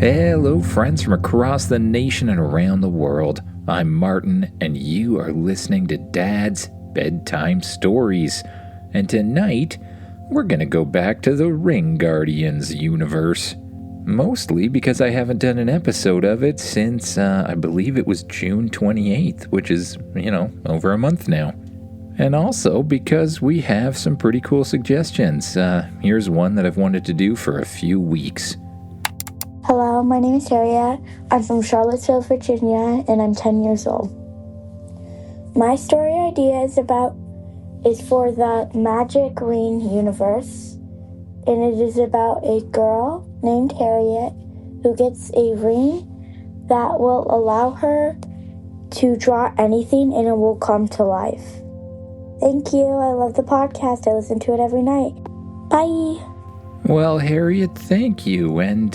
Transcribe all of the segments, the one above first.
Hello, friends from across the nation and around the world. I'm Martin, and you are listening to Dad's Bedtime Stories. And tonight, we're going to go back to the Ring Guardians universe. Mostly because I haven't done an episode of it since, I believe it was June 28th, which is, over a month now. And also because we have some pretty cool suggestions. Here's one that I've wanted to do for a few weeks. Hello, my name is Harriet. I'm from Charlottesville, Virginia, and I'm 10 years old. My story idea is for the Magic Ring universe, and it is about a girl named Harriet who gets a ring that will allow her to draw anything and it will come to life. Thank you. I love the podcast. I listen to it every night. Bye. Well, Harriet, thank you. And,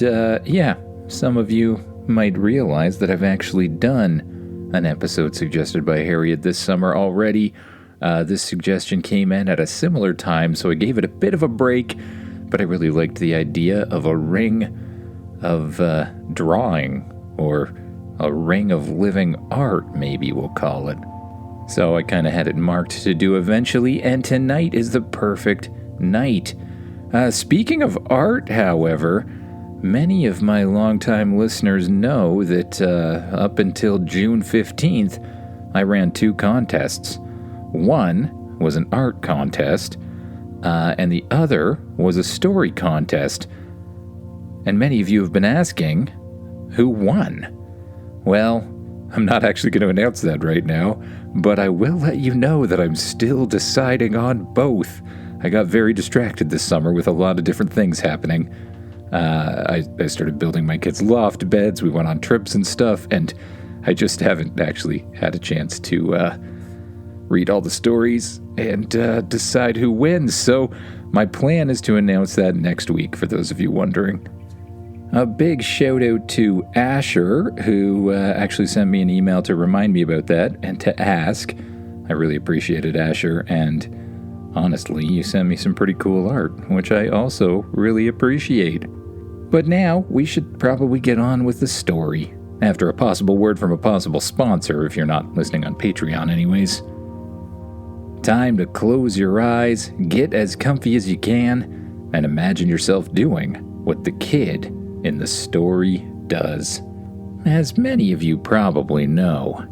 some of you might realize that I've actually done an episode suggested by Harriet this summer already. This suggestion came in at a similar time, so I gave it a bit of a break, but I really liked the idea of a ring of drawing, or a ring of living art, maybe we'll call it. So I kind of had it marked to do eventually, and tonight is the perfect night. Speaking of art, however, many of my longtime listeners know that up until June 15th, I ran two contests. One was an art contest, and the other was a story contest. And many of you have been asking, who won? Well, I'm not actually going to announce that right now, but I will let you know that I'm still deciding on both. I got very distracted this summer with a lot of different things happening. I started building my kids' loft beds, we went on trips and stuff, and I just haven't actually had a chance to read all the stories and decide who wins. So my plan is to announce that next week, for those of you wondering. A big shout out to Asher, who actually sent me an email to remind me about that and to ask. I really appreciated Asher, and honestly, you sent me some pretty cool art, which I also really appreciate. But now, we should probably get on with the story, after a possible word from a possible sponsor, if you're not listening on Patreon anyways. Time to close your eyes, get as comfy as you can, and imagine yourself doing what the kid in the story does. As many of you probably know,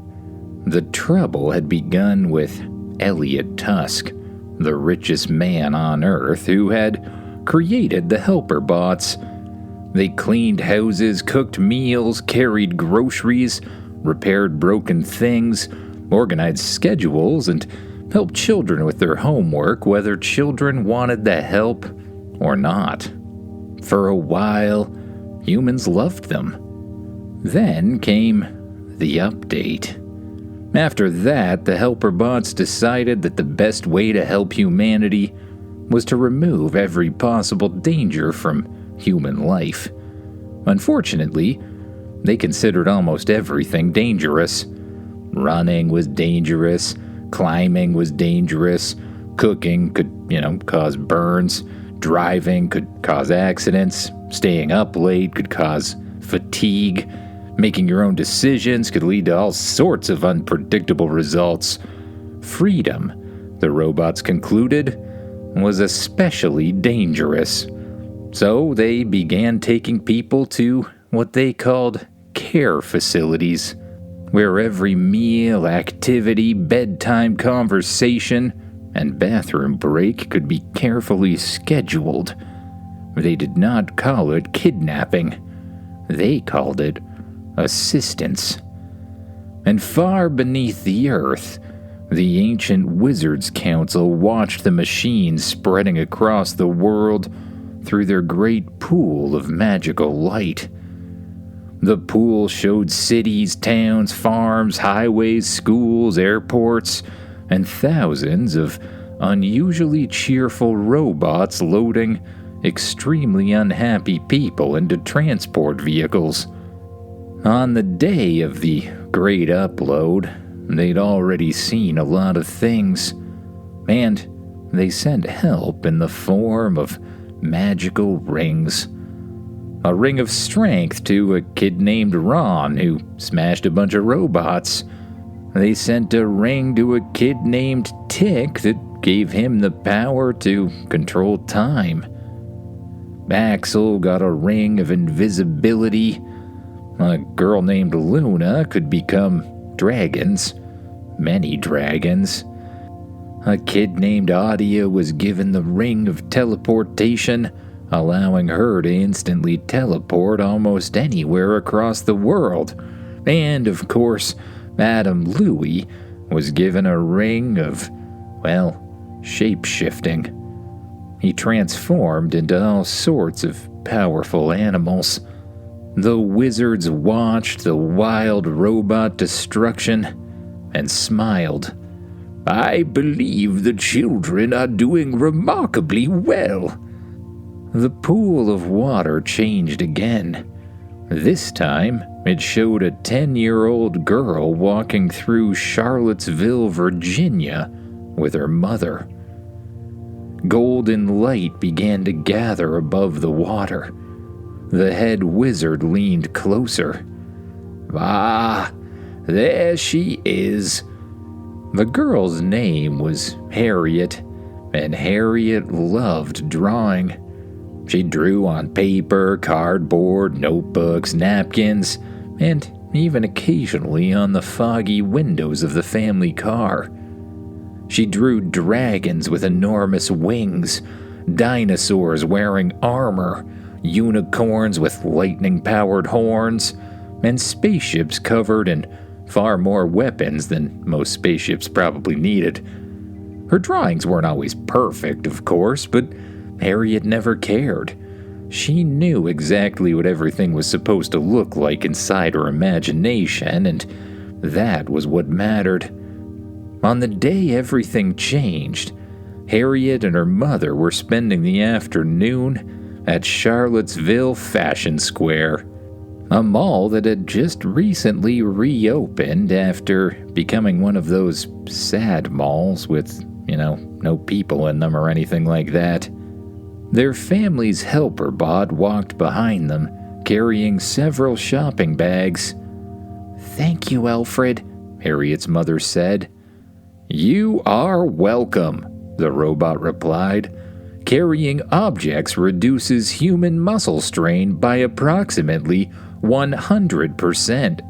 the trouble had begun with Elliot Tusk, the richest man on Earth who had created the helper bots. They cleaned houses, cooked meals, carried groceries, repaired broken things, organized schedules, and helped children with their homework, whether children wanted the help or not. For a while, humans loved them. Then came the update. After that, the helper bots decided that the best way to help humanity was to remove every possible danger from human life. Unfortunately, they considered almost everything dangerous. Running was dangerous, climbing was dangerous, cooking could, cause burns, driving could cause accidents, staying up late could cause fatigue, making your own decisions could lead to all sorts of unpredictable results. Freedom, the robots concluded, was especially dangerous. So they began taking people to what they called care facilities, where every meal, activity, bedtime conversation, and bathroom break could be carefully scheduled. They did not call it kidnapping. They called it assistance. And far beneath the earth, the ancient Wizards Council watched the machines spreading across the world through their great pool of magical light. The pool showed cities, towns, farms, highways, schools, airports, and thousands of unusually cheerful robots loading extremely unhappy people into transport vehicles. On the day of the great upload, they'd already seen a lot of things, and they sent help in the form of magical rings. a ring of strength to a kid named Ron who smashed a bunch of robots. They sent a ring to a kid named Tick that gave him the power to control time. Axel got a ring of invisibility. A girl named Luna could become dragons. Many dragons. A kid named Audia was given the ring of teleportation, allowing her to instantly teleport almost anywhere across the world. And, of course, Madame Louie was given a ring of, well, shape-shifting. He transformed into all sorts of powerful animals. The wizards watched the wild robot destruction and smiled. "I believe the children are doing remarkably well." The pool of water changed again. This time, it showed a 10-year-old girl walking through Charlottesville, Virginia, with her mother. Golden light began to gather above the water. The head wizard leaned closer. "Ah, there she is." The girl's name was Harriet, and Harriet loved drawing. She drew on paper, cardboard, notebooks, napkins, and even occasionally on the foggy windows of the family car. She drew dragons with enormous wings, dinosaurs wearing armor, unicorns with lightning-powered horns, and spaceships covered in far more weapons than most spaceships probably needed. Her drawings weren't always perfect, of course, but Harriet never cared. She knew exactly what everything was supposed to look like inside her imagination, and that was what mattered. On the day everything changed, Harriet and her mother were spending the afternoon at Charlottesville Fashion Square, a mall that had just recently reopened after becoming one of those sad malls with, no people in them or anything like that. Their family's helper bot walked behind them, carrying several shopping bags. "Thank you, Alfred," Harriet's mother said. "You are welcome," the robot replied. "Carrying objects reduces human muscle strain by approximately 100%.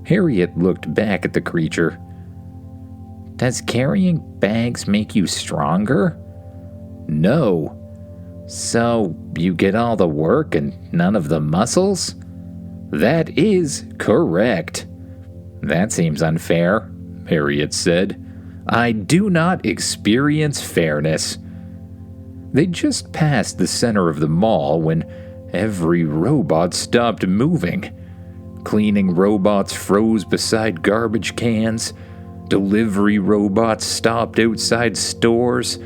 Harriet looked back at the creature. "Does carrying bags make you stronger?" "No." "So you get all the work and none of the muscles?" "That is correct." "That seems unfair," Harriet said. "I do not experience fairness." They just passed the center of the mall when every robot stopped moving. Cleaning robots froze beside garbage cans. Delivery robots stopped outside stores.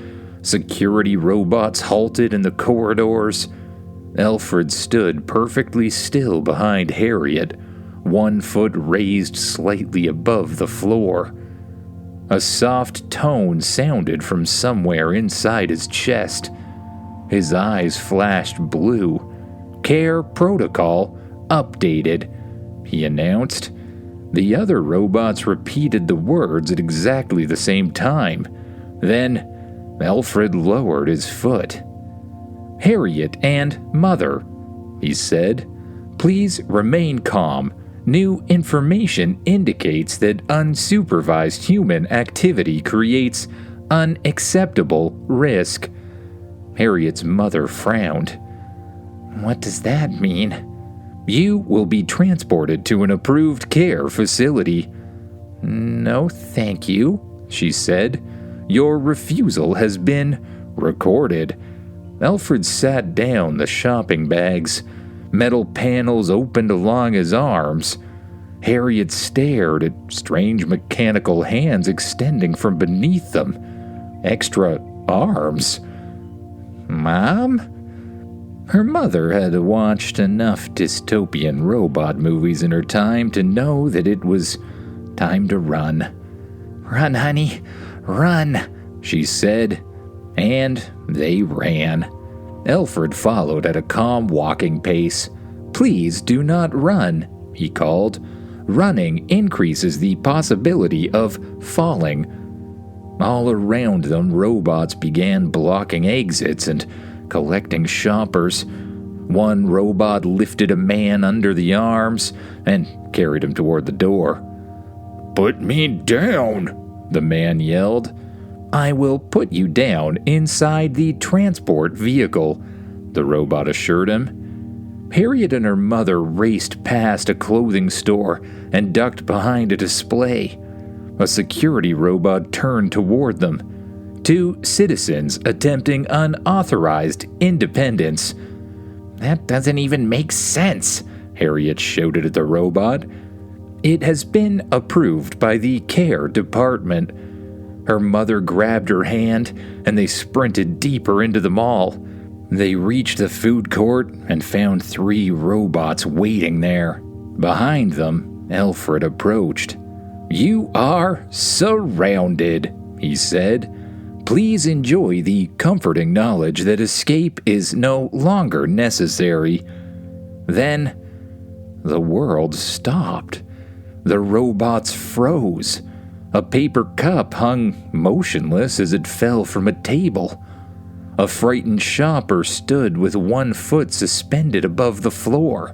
Security robots halted in the corridors. Alfred stood perfectly still behind Harriet, one foot raised slightly above the floor. A soft tone sounded from somewhere inside his chest. His eyes flashed blue. "Care protocol updated," he announced. The other robots repeated the words at exactly the same time. Then Alfred lowered his foot. "Harriet and Mother," he said, "please remain calm. New information indicates that unsupervised human activity creates unacceptable risk." Harriet's mother frowned. "What does that mean?" "You will be transported to an approved care facility." "No, thank you," she said. "Your refusal has been recorded." Alfred sat down the shopping bags. Metal panels opened along his arms. Harriet stared at strange mechanical hands extending from beneath them. Extra arms. "Mom?" Her mother had watched enough dystopian robot movies in her time to know that it was time to run. "Run, honey, run," she said, and they ran. Alfred followed at a calm walking pace. "Please do not run," he called. "Running increases the possibility of falling." All around them, robots began blocking exits and collecting shoppers. One robot lifted a man under the arms and carried him toward the door. "Put me down," the man yelled. "I will put you down inside the transport vehicle," the robot assured him. Harriet and her mother raced past a clothing store and ducked behind a display. A security robot turned toward them. Two citizens attempting unauthorized independence. "That doesn't even make sense," Harriet shouted at the robot. "It has been approved by the care department." Her mother grabbed her hand, and they sprinted deeper into the mall. They reached the food court and found 3 robots waiting there. Behind them, Alfred approached. "You are surrounded," he said. "Please enjoy the comforting knowledge that escape is no longer necessary." Then, the world stopped. The robots froze. A paper cup hung motionless as it fell from a table. A frightened shopper stood with one foot suspended above the floor.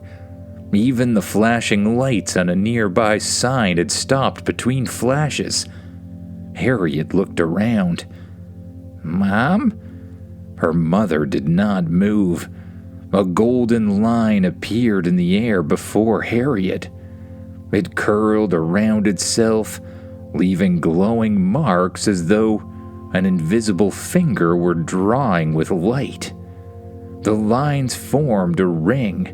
Even the flashing lights on a nearby sign had stopped between flashes. Harriet looked around. "Mom?" Her mother did not move. A golden line appeared in the air before Harriet. It curled around itself, leaving glowing marks as though an invisible finger were drawing with light. The lines formed a ring,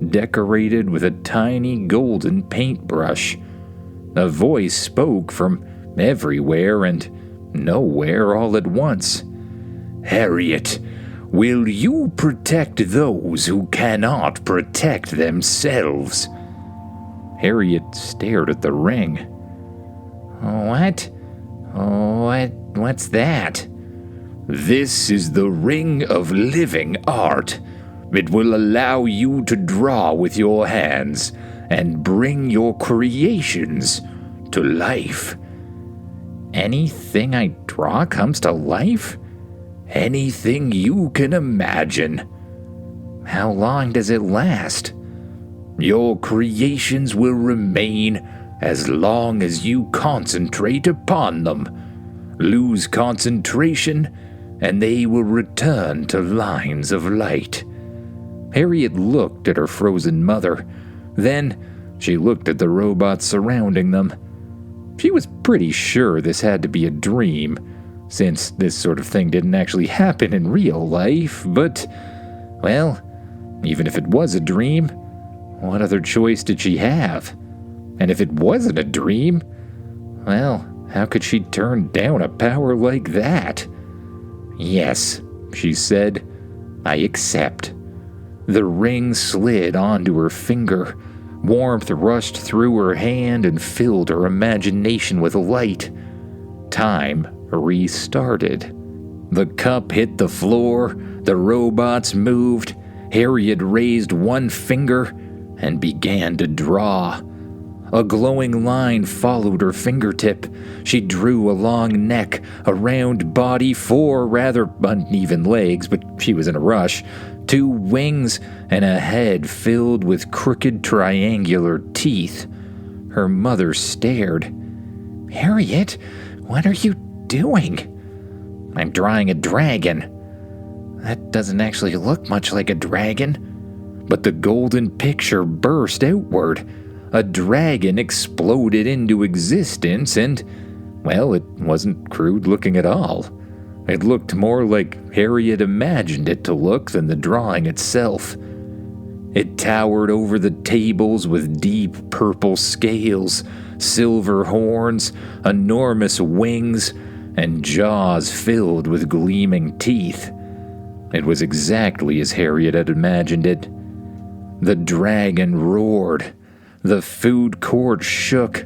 decorated with a tiny golden paintbrush. A voice spoke from everywhere and nowhere all at once. "Harriet, will you protect those who cannot protect themselves?" Harriet stared at the ring. What? What's that?" "This is the Ring of Living Art. It will allow you to draw with your hands and bring your creations to life." "Anything I draw comes to life?" "Anything you can imagine." "How long does it last?" "Your creations will remain as long as you concentrate upon them. Lose concentration, and they will return to lines of light." Harriet looked at her frozen mother. Then she looked at the robots surrounding them. She was pretty sure this had to be a dream, since this sort of thing didn't actually happen in real life, but, well, even if it was a dream, what other choice did she have? And if it wasn't a dream, well, how could she turn down a power like that? "Yes," she said, "I accept." The ring slid onto her finger. Warmth rushed through her hand and filled her imagination with light. Time restarted. The cup hit the floor, the robots moved, Harriet raised one finger and began to draw. A glowing line followed her fingertip. She drew a long neck, a round body, 4 rather uneven legs, but she was in a rush, 2 wings, and a head filled with crooked triangular teeth. Her mother stared. "Harriet, what are you doing?" "I'm drawing a dragon." "That doesn't actually look much like a dragon." But the golden picture burst outward. A dragon exploded into existence and, well, it wasn't crude looking at all. It looked more like Harriet imagined it to look than the drawing itself. It towered over the tables with deep purple scales, silver horns, enormous wings, and jaws filled with gleaming teeth. It was exactly as Harriet had imagined it. The dragon roared. The food court shook.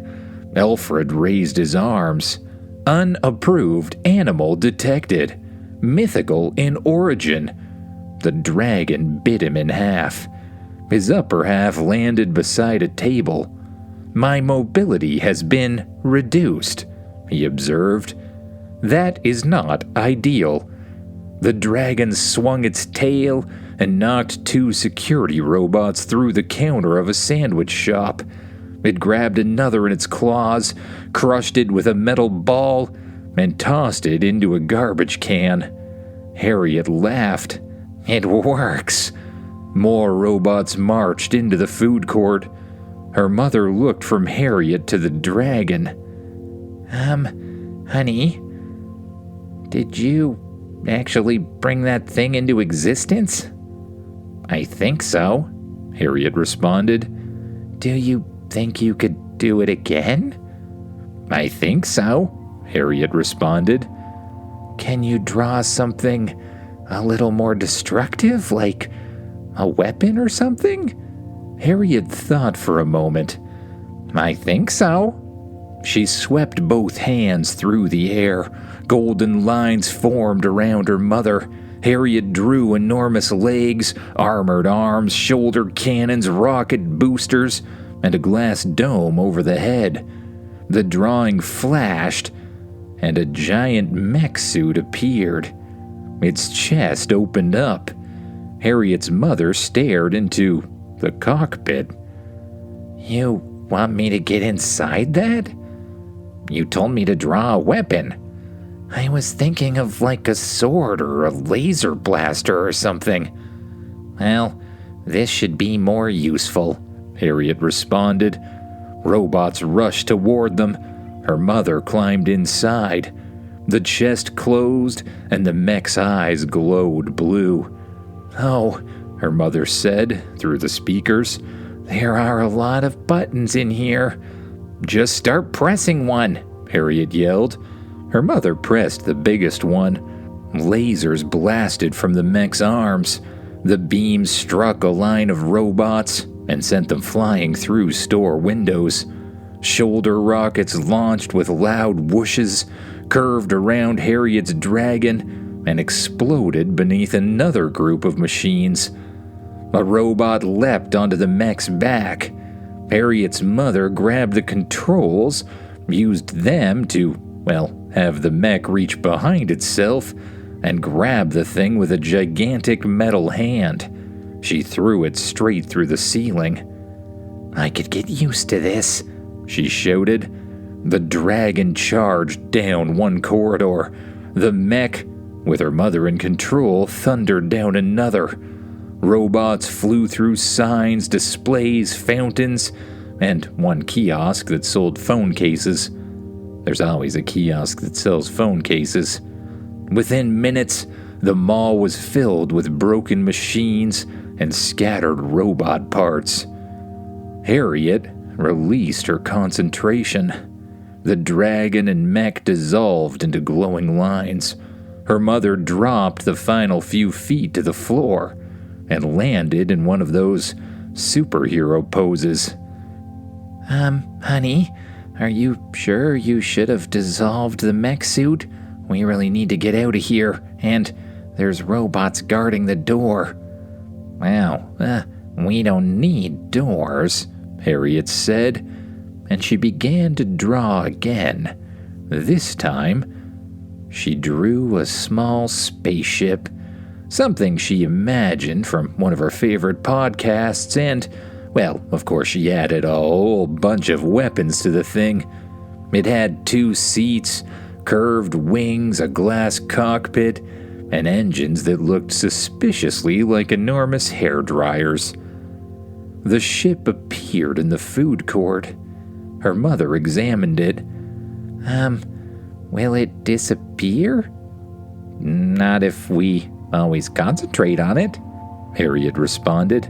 Alfred raised his arms. Unapproved animal detected. Mythical in origin. the dragon bit him in half. His upper half landed beside a table. "My mobility has been reduced," he observed. "That is not ideal." The dragon swung its tail and knocked 2 security robots through the counter of a sandwich shop. It grabbed another in its claws, crushed it with a metal ball, and tossed it into a garbage can. Harriet laughed. "It works." More robots marched into the food court. Her mother looked from Harriet to the dragon. Honey, did you actually bring that thing into existence?" "I think so," Harriet responded. "Do you think you could do it again?" "I think so," Harriet responded. "Can you draw something a little more destructive, like a weapon or something?" Harriet thought for a moment. "I think so." She swept both hands through the air. Golden lines formed around her mother. Harriet drew enormous legs, armored arms, shoulder cannons, rocket boosters, and a glass dome over the head. The drawing flashed, and a giant mech suit appeared. Its chest opened up. Harriet's mother stared into the cockpit. "You want me to get inside that?" "You told me to draw a weapon." "I was thinking of like a sword or a laser blaster or something." "Well, this should be more useful," Harriet responded. Robots rushed toward them. Her mother climbed inside. The chest closed, and the mech's eyes glowed blue. "Oh," her mother said through the speakers, "there are a lot of buttons in here." "Just start pressing one," Harriet yelled. Her mother pressed the biggest one. Lasers blasted from the mech's arms. The beams struck a line of robots and sent them flying through store windows. Shoulder rockets launched with loud whooshes, curved around Harriet's dragon, and exploded beneath another group of machines. A robot leapt onto the mech's back. Harriet's mother grabbed the controls, used them to, have the mech reach behind itself, and grab the thing with a gigantic metal hand. She threw it straight through the ceiling. "I could get used to this," she shouted. The dragon charged down one corridor. The mech, with her mother in control, thundered down another. Robots flew through signs, displays, fountains, and one kiosk that sold phone cases. There's always a kiosk that sells phone cases. Within minutes, the mall was filled with broken machines and scattered robot parts. Harriet released her concentration. The dragon and mech dissolved into glowing lines. Her mother dropped the final few feet to the floor and landed in one of those superhero poses. Honey, are you sure you should have dissolved the mech suit? We really need to get out of here, and there's robots guarding the door." "Well, we don't need doors," Harriet said, and she began to draw again. This time, she drew a small spaceship, something she imagined from one of her favorite podcasts, and, of course she added a whole bunch of weapons to the thing. It had 2 seats, curved wings, a glass cockpit, and engines that looked suspiciously like enormous hair dryers. The ship appeared in the food court. Her mother examined it. Will it disappear?" "Not if we always concentrate on it," Harriet responded.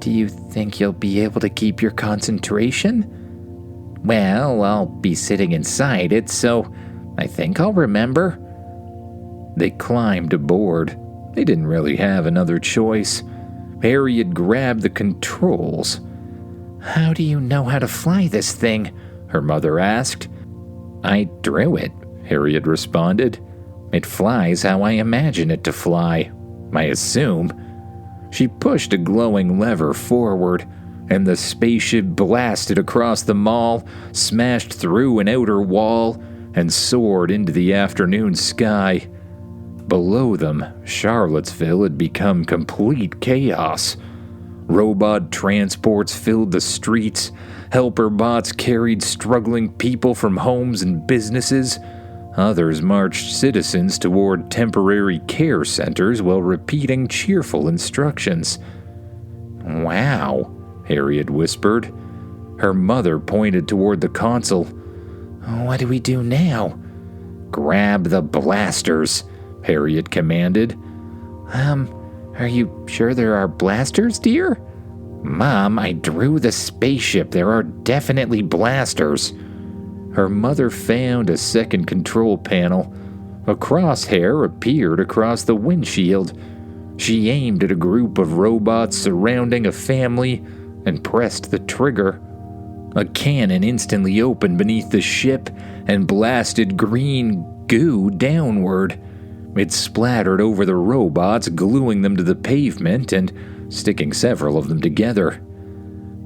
Do you think you'll be able to keep your concentration?" "Well, I'll be sitting inside it, so I think I'll remember." They climbed aboard. They didn't really have another choice. Harriet grabbed the controls. "How do you know how to fly this thing?" her mother asked. "I drew it," Harriet responded. "It flies how I imagine it to fly." I assume. She pushed a glowing lever forward, and the spaceship blasted across the mall, smashed through an outer wall, and soared into the afternoon sky. Below them, Charlottesville had become complete chaos. Robot transports filled the streets, helper bots carried struggling people from homes and businesses. Others marched citizens toward temporary care centers while repeating cheerful instructions. "Wow," Harriet whispered. Her mother pointed toward the console. "What do we do now?" "Grab the blasters," Harriet commanded. Are you sure there are blasters, dear?" "Mom, I drew the spaceship. There are definitely blasters." Her mother found a second control panel. A crosshair appeared across the windshield. She aimed at a group of robots surrounding a family and pressed the trigger. A cannon instantly opened beneath the ship and blasted green goo downward. It splattered over the robots, gluing them to the pavement and sticking several of them together.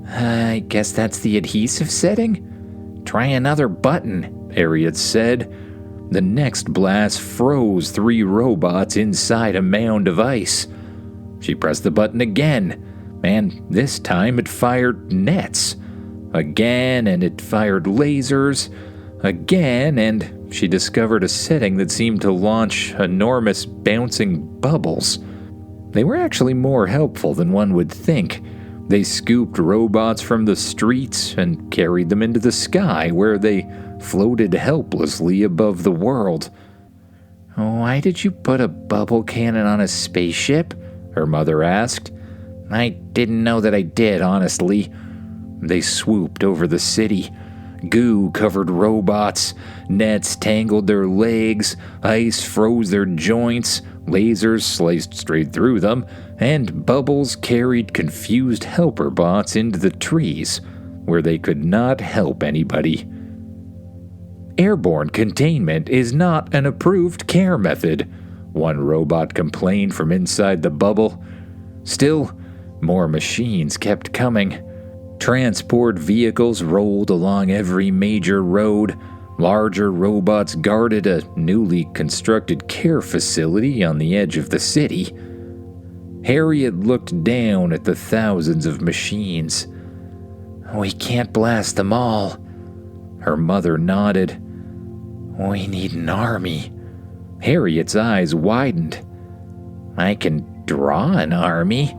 "I guess that's the adhesive setting?" "Try another button," Harriet said. The next blast froze 3 robots inside a mound of ice. She pressed the button again, and this time it fired nets. Again, and it fired lasers. Again, and she discovered a setting that seemed to launch enormous bouncing bubbles. They were actually more helpful than one would think. They scooped robots from the streets and carried them into the sky, where they floated helplessly above the world. "Why did you put a bubble cannon on a spaceship?" her mother asked. "I didn't know that I did, honestly." They swooped over the city. Goo covered robots, nets tangled their legs, ice froze their joints, lasers sliced straight through them, and bubbles carried confused helper bots into the trees, where they could not help anybody. "Airborne containment is not an approved care method," one robot complained from inside the bubble. Still, more machines kept coming. Transport vehicles rolled along every major road. Larger robots guarded a newly constructed care facility on the edge of the city. Harriet looked down at the thousands of machines. "We can't blast them all." Her mother nodded. "We need an army." Harriet's eyes widened. "I can draw an army."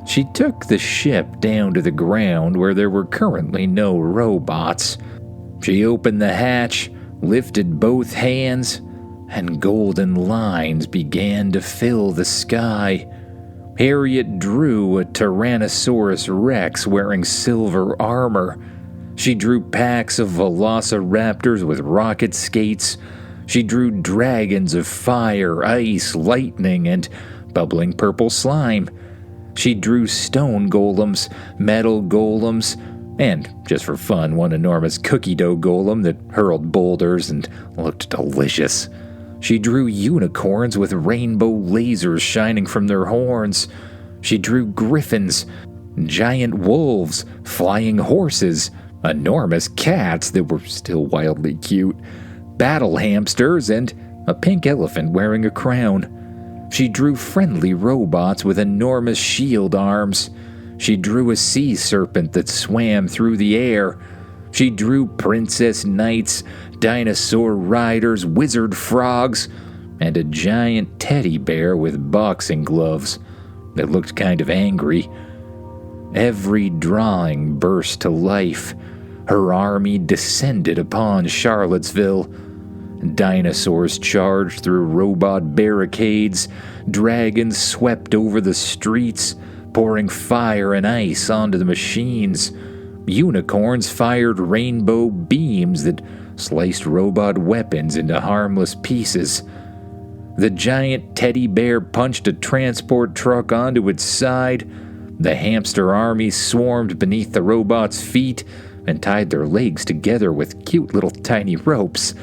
She took the ship down to the ground where there were currently no robots. She opened the hatch, lifted both hands, and golden lines began to fill the sky. Harriet drew a Tyrannosaurus Rex wearing silver armor. She drew packs of velociraptors with rocket skates. She drew dragons of fire, ice, lightning, and bubbling purple slime. She drew stone golems, metal golems, and, just for fun, one enormous cookie dough golem that hurled boulders and looked delicious. She drew unicorns with rainbow lasers shining from their horns. She drew griffins, giant wolves, flying horses, enormous cats that were still wildly cute, battle hamsters, and a pink elephant wearing a crown. She drew friendly robots with enormous shield arms. She drew a sea serpent that swam through the air. She drew princess knights, dinosaur riders, wizard frogs, and a giant teddy bear with boxing gloves that looked kind of angry. Every drawing burst to life. Her army descended upon Charlottesville. Dinosaurs charged through robot barricades. Dragons swept over the streets, pouring fire and ice onto the machines. Unicorns fired rainbow beams that sliced robot weapons into harmless pieces. The giant teddy bear punched a transport truck onto its side. The hamster army swarmed beneath the robot's feet and tied their legs together with cute little tiny ropes.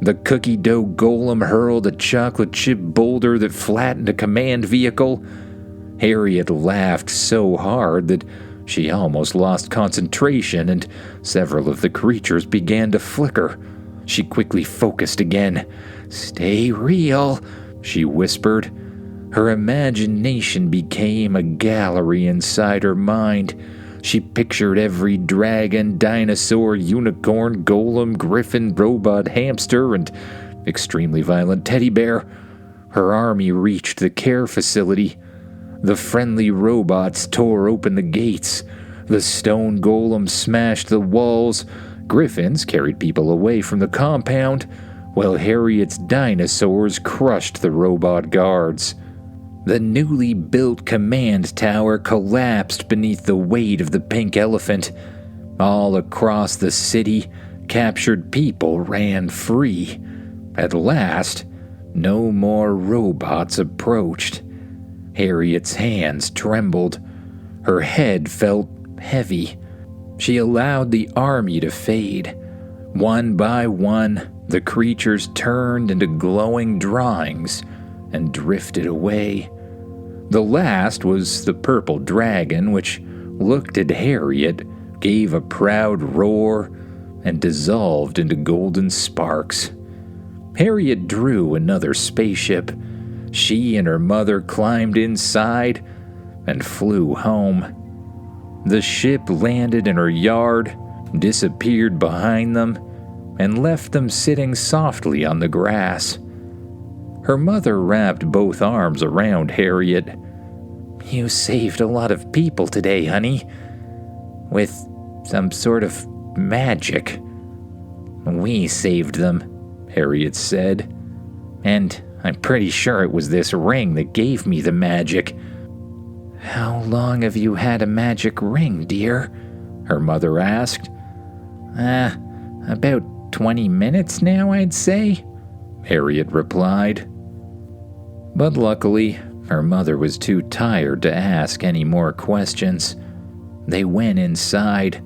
The cookie dough golem hurled a chocolate chip boulder that flattened a command vehicle. Harriet laughed so hard that she almost lost concentration, and several of the creatures began to flicker. She quickly focused again. "Stay real," she whispered. Her imagination became a gallery inside her mind. She pictured every dragon, dinosaur, unicorn, golem, griffin, robot, hamster, and extremely violent teddy bear. Her army reached the care facility. The friendly robots tore open the gates. The stone golem smashed the walls. Griffins carried people away from the compound, while Harriet's dinosaurs crushed the robot guards. The newly built command tower collapsed beneath the weight of the pink elephant. All across the city, captured people ran free. At last, no more robots approached. Harriet's hands trembled. Her head felt heavy. She allowed the army to fade. One by one, the creatures turned into glowing drawings and drifted away. The last was the purple dragon, which looked at Harriet, gave a proud roar, and dissolved into golden sparks. Harriet drew another spaceship. She and her mother climbed inside and flew home. The ship landed in her yard, disappeared behind them, and left them sitting softly on the grass. Her mother wrapped both arms around Harriet. "You saved a lot of people today, honey. With some sort of magic." "We saved them," Harriet said. "And I'm pretty sure it was this ring that gave me the magic." "How long have you had a magic ring, dear?" her mother asked. About 20 minutes now, I'd say," Harriet replied. But luckily, her mother was too tired to ask any more questions. They went inside.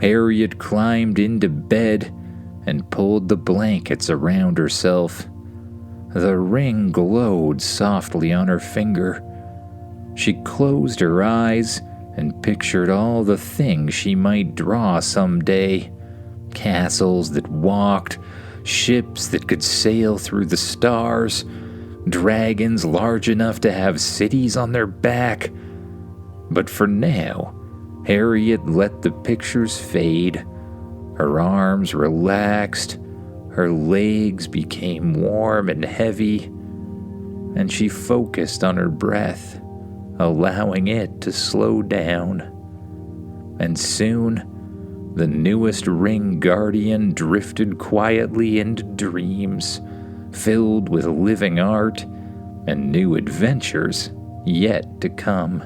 Harriet climbed into bed and pulled the blankets around herself. The ring glowed softly on her finger. She closed her eyes and pictured all the things she might draw someday. Castles that walked, ships that could sail through the stars, dragons large enough to have cities on their back. But for now, Harriet let the pictures fade. Her arms relaxed, her legs became warm and heavy, and she focused on her breath, allowing it to slow down. And soon, the newest ring guardian drifted quietly into dreams, filled with living art and new adventures yet to come.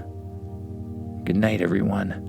Good night, everyone.